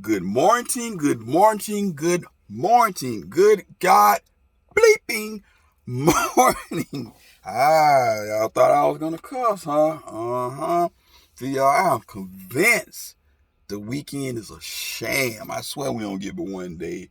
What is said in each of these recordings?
Good morning, good morning, good morning, good God bleeping morning. Y'all thought I was gonna cuss, huh? See, y'all, I'm convinced the weekend is a sham. I swear we don't get but one day.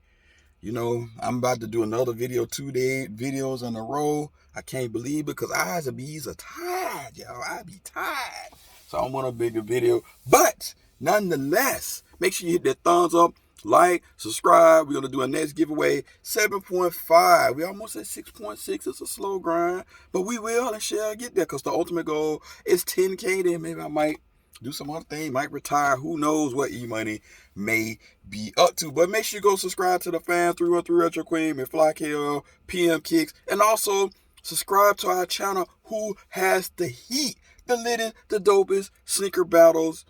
You know, I'm about to do another video, 2-day videos in a row. I can't believe it because eyes of bees are tired, y'all. I be tired. So I want a bigger video. But nonetheless, make sure you hit that thumbs up, like, subscribe. We're going to do a next giveaway, 7.5. We almost at 6.6. It's a slow grind. But we will and shall get there because the ultimate goal is 10K. Then maybe I might do some other thing, might retire. Who knows what E-Money may be up to. But make sure you go subscribe to the Fan 313 Retro Queen, MCFLYKOF, PMKICKZ, and also subscribe to our channel, Who Has the Heat, the latest, the dopest sneaker battles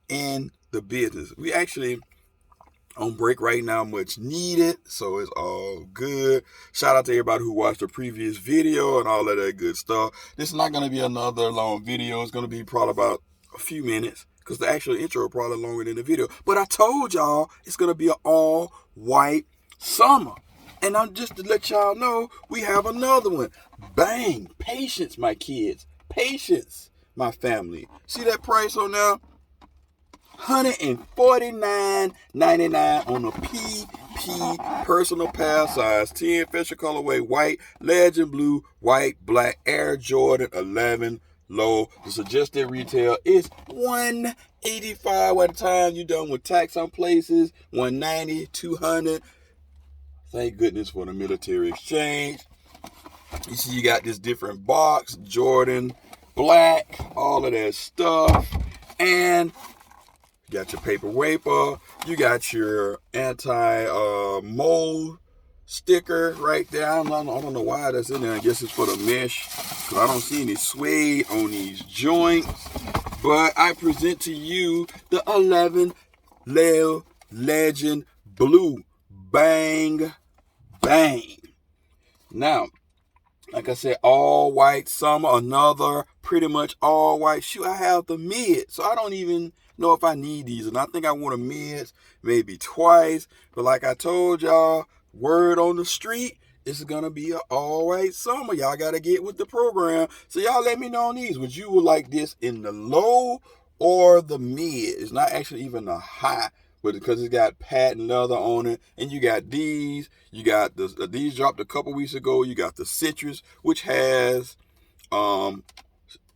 in the business. We actually on break right now, much needed, so it's all good. Shout out to everybody who watched the previous video and all of that good stuff. This is not going to be another long video. It's going to be probably about a few minutes because the actual intro is probably longer than the video. But I told y'all it's going to be an all-white summer. And I'm just to let y'all know, we have another one. Bang. Patience, my kids. Patience, my family. See that price on there? $149.99 on a PP personal pair size 10 Fisher colorway white, legend blue, white, black, Air Jordan 11 low. The suggested retail is $185 by the time you're done with tax on places. $190, $200. Thank goodness for the military exchange. You see you got this different box, Jordan, black, all of that stuff. And you got your paper wafer. You got your anti-mold sticker right there. I don't know why that's in there. I guess it's for the mesh because I don't see any suede on these joints. But I present to you the 11 Legend Blue. Bang, bang. Now, like I said, all white summer, another pretty much all white shoe. I have the mid, so I don't even know if I need these. And I think I want a mids maybe twice. But like I told y'all, word on the street, it's going to be an all white summer. Y'all got to get with the program. So y'all let me know on these. Would you like this in the low or the mid? It's not actually even a high, but because it's got patent leather on it. And you got these. You got these dropped a couple weeks ago. You got the citrus, which has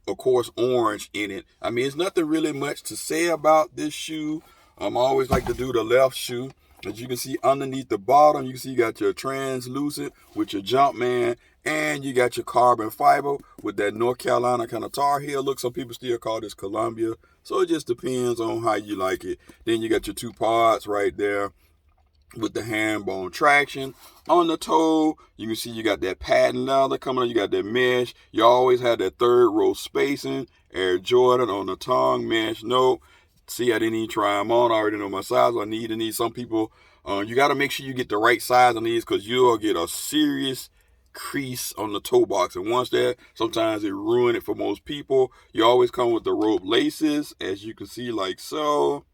of course, orange in it. I mean, it's nothing really much to say about this shoe. I always like to do the left shoe. As you can see underneath the bottom, you can see you got your translucent with your Jumpman, and you got your carbon fiber with that North Carolina kind of Tar Heel look. Some people still call this Columbia. So it just depends on how you like it. Then you got your two pods right there with the hand-bone traction. On the toe, you can see you got that patent leather coming on. You got that mesh. You always have that third row spacing. Air Jordan on the tongue, mesh. Nope. See, I didn't even try them on. I already know my size. I need some people. You got to make sure you get the right size on these because you'll get a serious crease on the toe box. And once that, sometimes it ruin it for most people. You always come with the rope laces, as you can see like so.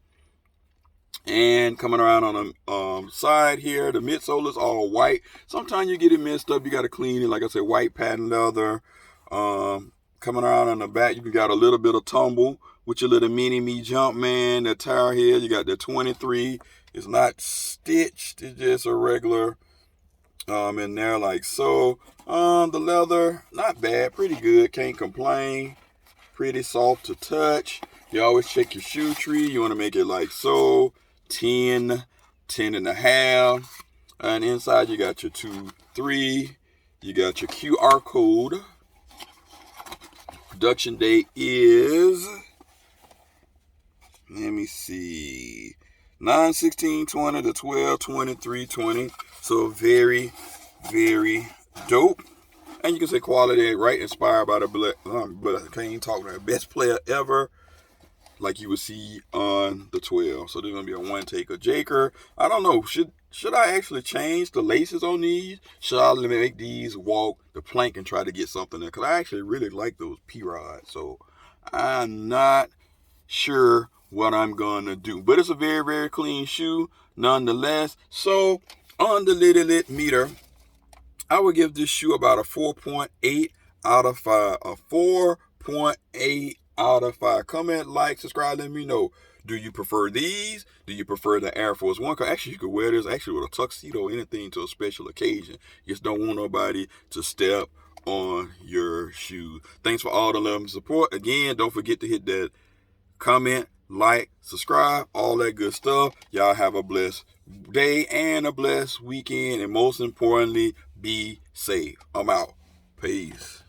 And coming around on the side here, the midsole is all white. Sometimes you get it messed up. You got to clean it. Like I said, white patent leather. Coming around on the back, you got a little bit of tumble with your little mini-me Jumpman. That tire here, you got the 23. It's not stitched. It's just a regular in there like so. The leather, not bad. Pretty good. Can't complain. Pretty soft to touch. You always check your shoe tree. You want to make it like so. 10, 10 and a half. And inside you got your 2, 3. You got your QR code. Production date is, let me see, 9/16/20 to 12/23/20. So very, very dope. And you can say quality, right? Inspired by the but I can't even talk about the best player ever, like you would see on the 12. So there's gonna be a one taker Jaker. I don't know. Should I actually change the laces on these? Should I make these walk the plank and try to get something there? Because I actually really like those P-rods. So I'm not sure what I'm gonna do. But it's a very, very clean shoe nonetheless. So on the Little Lit meter, I would give this shoe about a 4.8 out of 5. A 4.8 out of 5. Comment, like, subscribe, let me know. Do you prefer these? Do you prefer the Air Force One? Actually, you could wear this actually with a tuxedo or anything to a special occasion. You just don't want nobody to step on your shoes. Thanks for all the love and support. Again, don't forget to hit that comment, like, subscribe, all that good stuff. Y'all have a blessed day and a blessed weekend. And most importantly, be safe. I'm out. Peace.